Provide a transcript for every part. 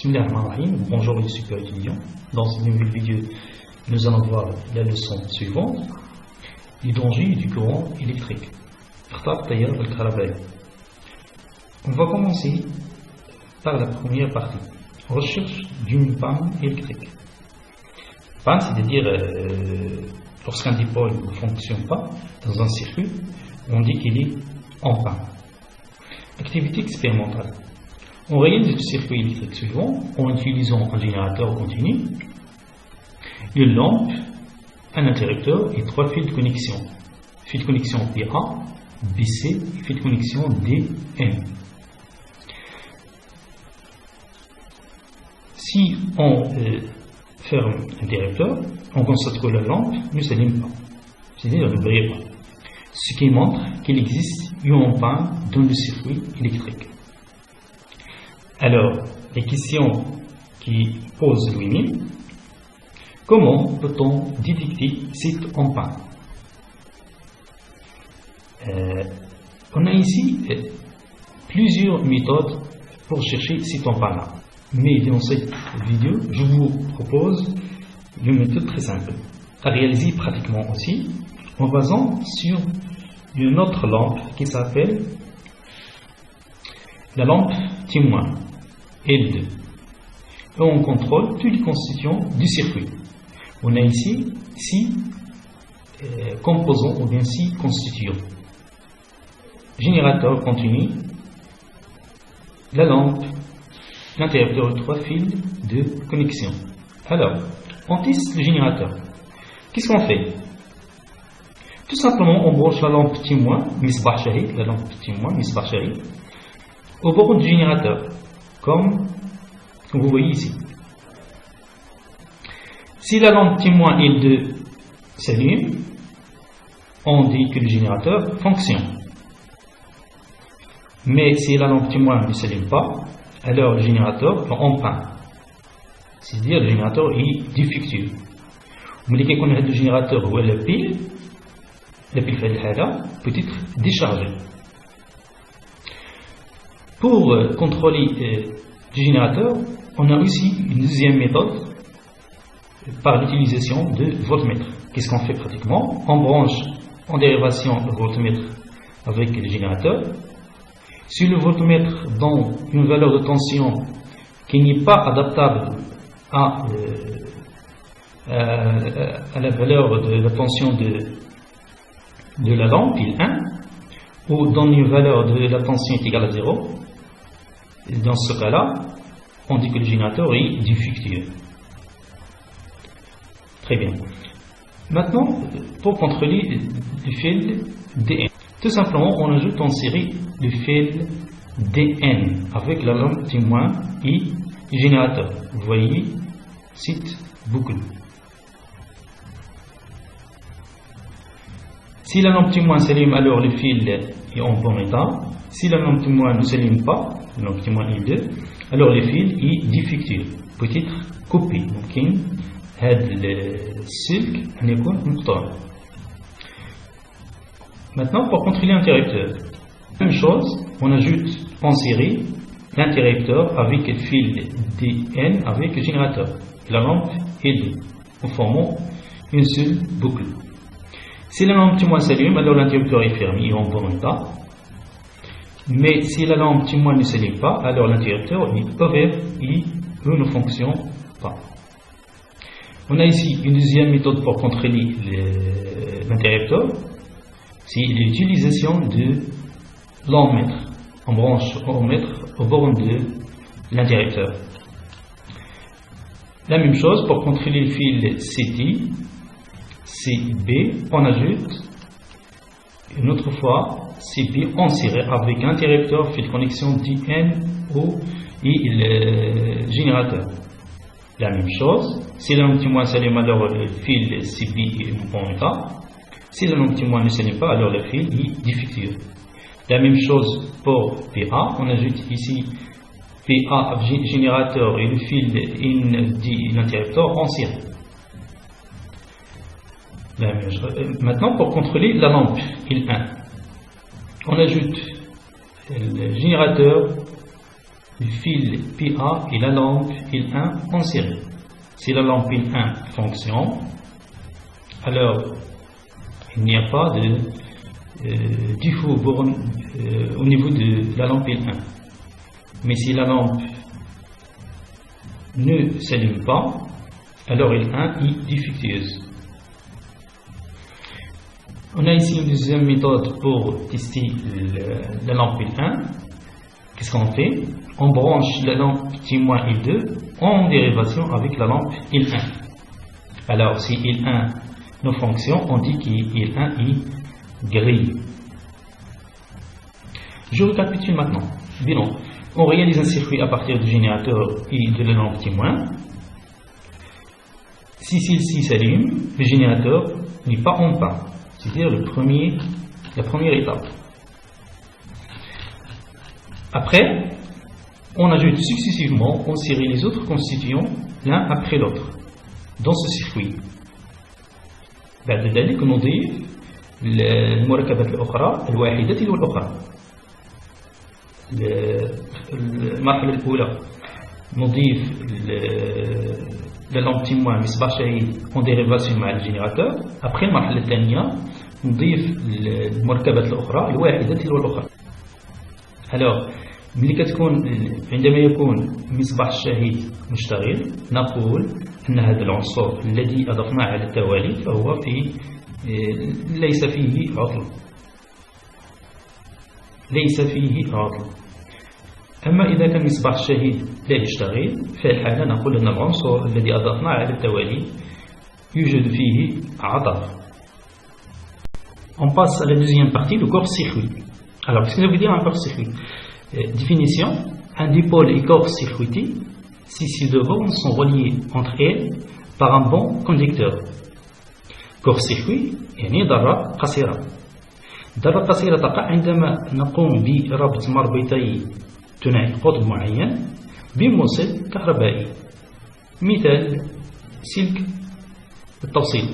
Bismillahirrahmanirrahim. Bonjour les super étudiants. Dans cette nouvelle vidéo, nous allons voir la leçon suivante, les dangers du courant électrique. On va commencer par la première partie, recherche d'une panne électrique. Panne, c'est-à-dire lorsqu'un dipôle ne fonctionne pas dans un circuit, on dit qu'il est en panne. Activité expérimentale. On réalise le circuit électrique suivant en utilisant un générateur continu, une lampe, un interrupteur et 3 fils de connexion. Fil de connexion PA, BC et fil de connexion DM. Si on ferme l'interrupteur, on constate que la lampe ne s'allume pas, c'est-à-dire ne brille pas, ce qui montre qu'il existe une panne dans le circuit électrique. Alors, les questions qui posent lui-même, comment peut-on détecter cette panne? On a ici plusieurs méthodes pour chercher cette panne-là. Mais dans cette vidéo, je vous propose une méthode très simple, à réaliser pratiquement aussi, en basant sur une autre lampe qui s'appelle la lampe témoin L2. Et on contrôle toutes les constituants du circuit. On a ici 6 composants ou bien 6 constituants. Générateur continu, la lampe, l'interrupteur de 3 fils de connexion. Alors, on teste le générateur. Qu'est-ce qu'on fait? Tout simplement, on branche la lampe témoin, misbah shahid, au bord du générateur, comme vous voyez ici. Si la lampe témoin L2 s'allume, on dit que le générateur fonctionne. Mais si la lampe témoin ne s'allume pas, alors le générateur est en panne. C'est-à-dire le générateur est défectueux. Vous voulez qu'on ait le générateur ou la pile peut être déchargée. Pour contrôler le générateur, on a aussi une deuxième méthode par l'utilisation de voltmètre. Qu'est-ce qu'on fait pratiquement? On branche en dérivation le voltmètre avec le générateur. Si le voltmètre donne une valeur de tension qui n'est pas adaptable à la valeur de la tension de la lampe, pile 1, ou donne une valeur de la tension est égale à 0, dans ce cas-là, on dit que le générateur est défectueux. Très bien. Maintenant, pour contrôler le fil DN, tout simplement, on ajoute en série le fil DN avec la lampe témoin et le générateur. Vous voyez cette boucle. Si la lampe témoin s'allume, alors le fil est en bon état. Si la lampe témoin ne s'allume pas, la lampe témoin est 2, alors le fil est défectueux, peut-être coupé. Donc, maintenant, pour contrôler l'interrupteur, même chose, on ajoute en série l'interrupteur avec le fil DN avec le générateur. La lampe est 2, en formant une seule boucle. Si la lampe témoin s'allume, alors l'interrupteur est fermé et en bon état. Mais si la lampe témoin ne s'allume pas, alors l'interrupteur est ouvert et ne fonctionne pas. On a ici une deuxième méthode pour contrôler l'interrupteur, c'est l'utilisation de l'ampmètre. On branche l'ampmètre au bord de l'interrupteur. La même chose pour contrôler le fil CT, CB, on ajoute une autre fois CB en série avec l'interrupteur, fil de connexion DN et le générateur. La même chose, si la lampe témoin s'allume, alors le fil CB est en bon état. Si la lampe témoin ne s'allume pas, alors le fil est défectueux. La même chose pour PA, on ajoute ici PA générateur et le fil de l'interrupteur en série. Maintenant, pour contrôler la lampe L1, on ajoute le générateur le fil PA et la lampe pile 1 en série. Si la lampe pile 1 fonctionne, alors il n'y a pas de défaut au niveau de la lampe pile 1. Mais si la lampe ne s'allume pas, alors il 1 est défectueuse. On a ici une deuxième méthode pour tester la lampe pile 1. Qu'est-ce qu'on fait? On branche la lampe témoin I2 en dérivation avec la lampe I1. Alors si I1 ne fonctionne, on dit qu'I1 est grillé. Je récapitule maintenant. Bilan. On réalise un circuit à partir du générateur et de la lampe témoin. Si celle-ci s'allume, le générateur n'est pas en panne. C'est-à-dire la première étape. Après, on ajoute successivement en série les autres constituants l'un après l'autre dans ce circuit. بعد ذلك نضيف المركبات الأخرى الواحدة تلو الأخرى. المرحلة الأولى نضيف la lampe témoin مصباح شهيد en dérivation مع الجنراتور. après المرحلة الثانية نضيف المركبات الأخرى الواحدة تلو الأخرى. alors ملي كتكون عندما يكون مصباح الشهيد مشتغل نقول أن هذا العنصر الذي أضفناه على التوالي فهو ليس فيه عطل. أما إذا كان مصباح الشهيد لا يشتغل في الحالة نقول أن العنصر الذي أضفناه على التوالي يوجد فيه عطل. On passe à la deuxième partie, le court-circuit. Alors, qu'est-ce que ça veut dire un court-circuit? Définition, un dipôle est court-circuité si ces deux bornes sont reliées entre elles par un bon conducteur. court-circuit يعني ضرة قصيرة. ضرة قصيرة تقع عندما نقوم بربط مربطي ثنائي قطب معين بموصل كهربائي. مثال سلك التوصيل.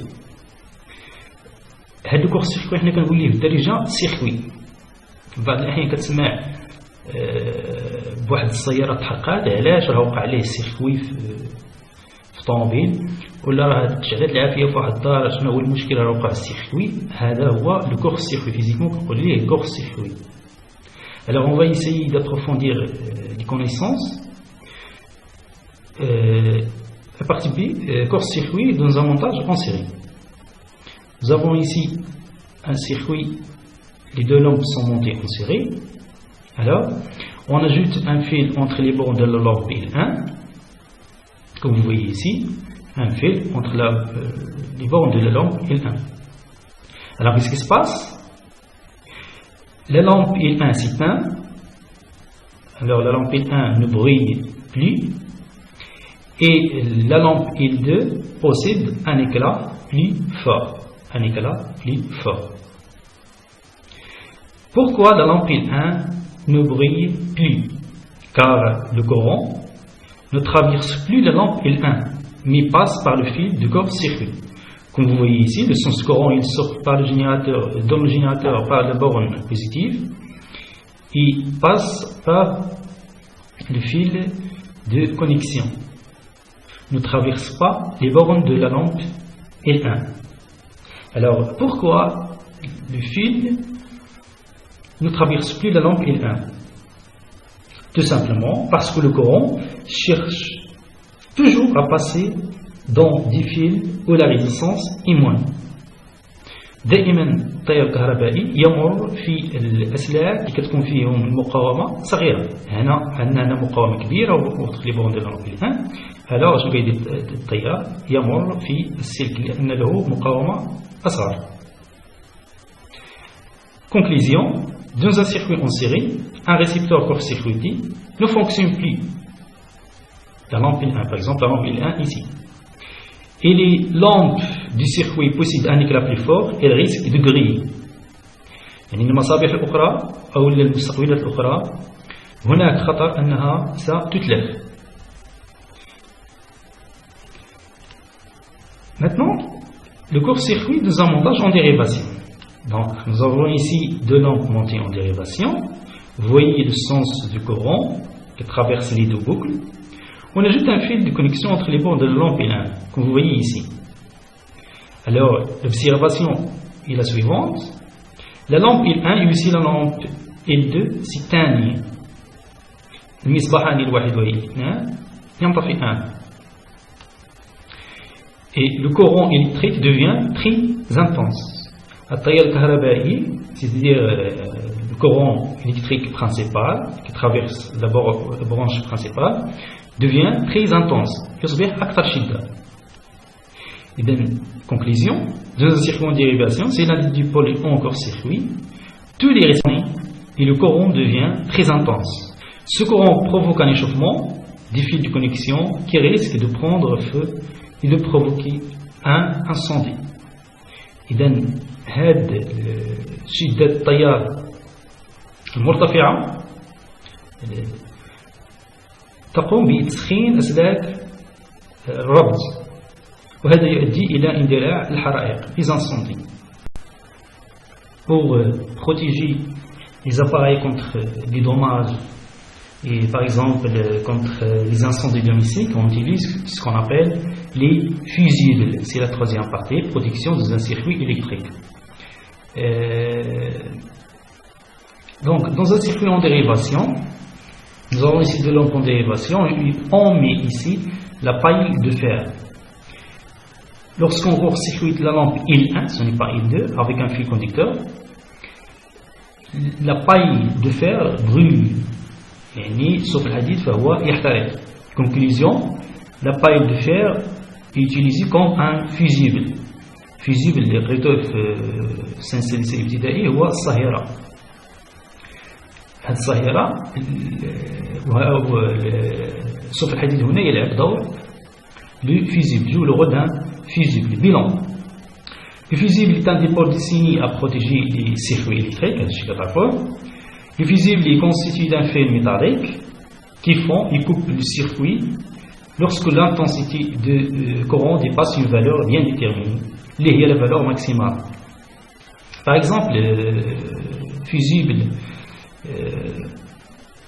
هذا الكورس-سيركوي حنا كنقول ليه بالدارجة سيركوي. بعض الأحيان كتسمع بواحد السيارة تحققات علاش راه وقع عليه السيركوي في طوموبيل ولا راه تشعلات العافية في واحد الدار شنو هو المشكل راه وقع السيركوي. هذا هو لو كورس-سيركوي فيزيكمون كنقول ليه كورس-سيركوي. Alors on va essayer d'approfondir les connaissances. La partie B, court-circuit dans un montage en série. Nous avons ici un circuit, les deux lampes sont montées en série. Alors, on ajoute un fil entre les bornes de la lampe L1, comme vous voyez ici, un fil entre les bornes de la lampe L1. Alors, qu'est-ce qui se passe? La lampe L1 s'éteint, alors la lampe L1 ne brille plus, et la lampe L2 possède un éclat plus fort. Pourquoi la lampe L1 ne brille plus? Car le courant ne traverse plus la lampe L1, mais passe par le fil du court-circuit. Comme vous voyez ici, le sens courant il sort par le générateur, dans le générateur par la borne positive, et passe par le fil de connexion. Ne traverse pas les bornes de la lampe L1. Alors, pourquoi le fil ne traverse plus la lampe L1? Tout simplement parce que le courant cherche toujours à passer dans des fils où la résistance est moindre. دائما التيار الكهربائي يمر في الأسلاك اللي كتكون فيهم المقاومة صغيرة. هنا عندنا مقاومة كبيرة وتخلي بون ديال لامب L1. alors je vais dire التيار يمر في السلك لأن له مقاومة أصغر. Conclusion, dans un circuit en série, un récepteur court-circuité ne fonctionne plus. La lampe L1, par exemple, la lampe L1 ici. Et les lampes du circuit possèdent un éclat plus fort, elles risquent de griller. يعني المصابيح الأخرى أو المستقبلات الأخرى هناك خطر أنها ستتلف. Maintenant, le court-circuit dans un montage en dérivation. Donc, nous avons ici deux lampes montées en dérivation. Vous voyez le sens du courant qui traverse les deux boucles. On ajoute un fil de connexion entre les bords de la lampe L1, comme vous voyez ici. Alors, l'observation est la suivante. La lampe L1 et aussi la lampe L2 s'éteignent. المصباحان الواحد والاثنان ينطفئ 1. Et le courant électrique devient très intense. التيار الكهربائي, c'est-à-dire le courant électrique principal qui traverse d'abord la branche principale, devient très intense. يصبح أكثر شدة. Conclusion, dans un circuit en dérivation, c'est l'un des dipôles ou encore circuit, tous les résonants et le courant devient très intense. Ce courant provoque un échauffement des fils de connexion qui risque de prendre feu et de provoquer un incendie. إذن هذا شدة التيار المرتفعة تقوم بتسخين أسلاك الربط وهذا يؤدي إلى اندلاع الحرائق les incendies. Pour protéger les appareils contre les dommages et par exemple contre les incendies domestiques, on utilise ce qu'on appelle les fusibles. C'est la troisième partie, protection dans un circuit électrique. Donc dans un circuit en dérivation, nous avons ici deux lampes en dérivation et on met ici la paille de fer. Lorsqu'on court-circuite la lampe L1, ce n'est pas L2, avec un fil conducteur, la paille de fer brûle. يعني صوف الحديد فهو يحترق. Conclusion, la paille de fer est utilisée comme un fusible. fusible اللي قريتوه في سنة السادسة الابتدائي هو الصهيرة. هذه الصهيرة صوف الحديد هنا يلعب دور le fusible, joue le rôle d'un fusible. Bilan. Le fusible est un dépôt destiné à protéger les circuits électriques, je suis d'accord. Le fusible est constitué d'un fil métallique qui fond et coupe le circuit lorsque l'intensité de courant dépasse une valeur bien déterminée, qui est la valeur maximale. Par exemple,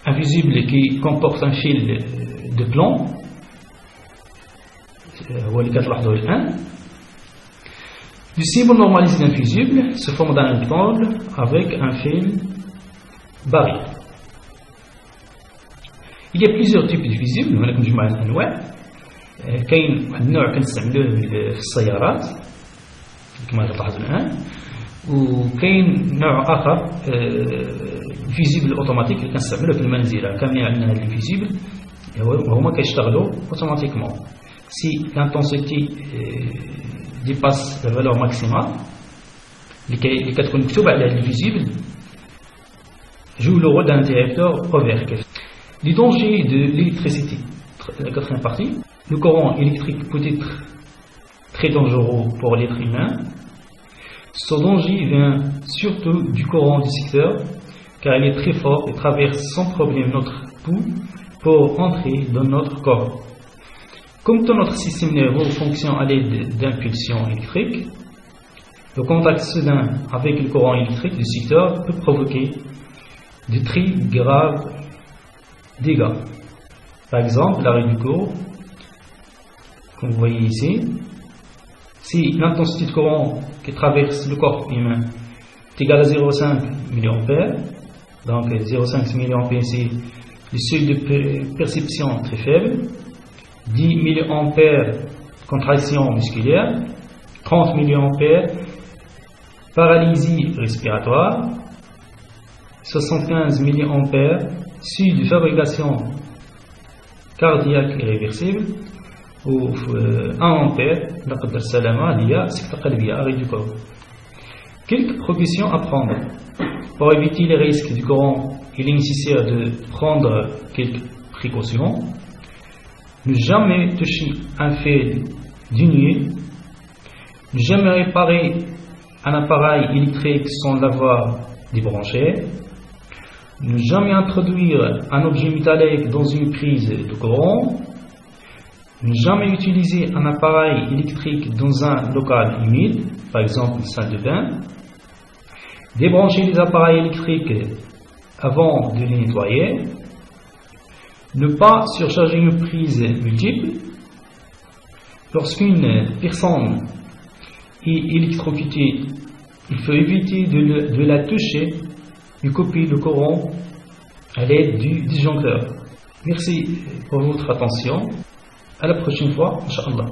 un fusible qui comporte un fil de plomb, le symbole normalisé d'un fusible se forme d'un rectangle avec un fil barré. Il y a plusieurs types de fusibles. هناك مجموعة من الأنواع. كاين واحد النوع كنستعملوه في السيارات كما تلاحظون الآن، وكاين نوع آخر الفيزيبل أوتوماتيك اللي كنستعملوه في المنزل. كاملين عندنا هاد الفيزيبل وهما كيشتغلوا أوتوماتيكمون. Si l'intensité dépasse la valeur maximale, les quatre connexions les visibles jouent le rôle d'un interrupteur ouvert. Les dangers de l'électricité. La quatrième partie. Le courant électrique peut être très dangereux pour l'être humain. Ce danger vient surtout du courant du secteur, car il est très fort et traverse sans problème notre pouls pour entrer dans notre corps. Comme tout notre système nerveux fonctionne à l'aide d'impulsions électriques, le contact soudain avec le courant électrique du secteur peut provoquer de très graves dégâts. Par exemple, l'arrêt du cours, comme vous voyez ici, si l'intensité de courant qui traverse le corps humain est égale à 0,5 mA, donc 0,5 mA c'est le seuil de perception très faible, 10 mA contraction musculaire, 30 mA paralysie respiratoire, 75 mA seuil de fabrication cardiaque irréversible, ou 1 ampère لا قدر السلامة اللي هي سكتة قلبية arrêt du corps. Quelques précautions à prendre. Pour éviter les risques du courant, il est nécessaire de prendre quelques précautions. Ne jamais toucher un fil d'une nuit, ne jamais réparer un appareil électrique sans l'avoir débranché, ne jamais introduire un objet métallique dans une prise de courant, ne jamais utiliser un appareil électrique dans un local humide, par exemple une salle de bain, débrancher les appareils électriques avant de les nettoyer, Ne pas surcharger une prise multiple. Lorsqu'une personne est électrocutée, il faut éviter de la toucher, de couper le courant à l'aide du disjoncteur. Merci pour votre attention. À la prochaine fois, Inch'Allah.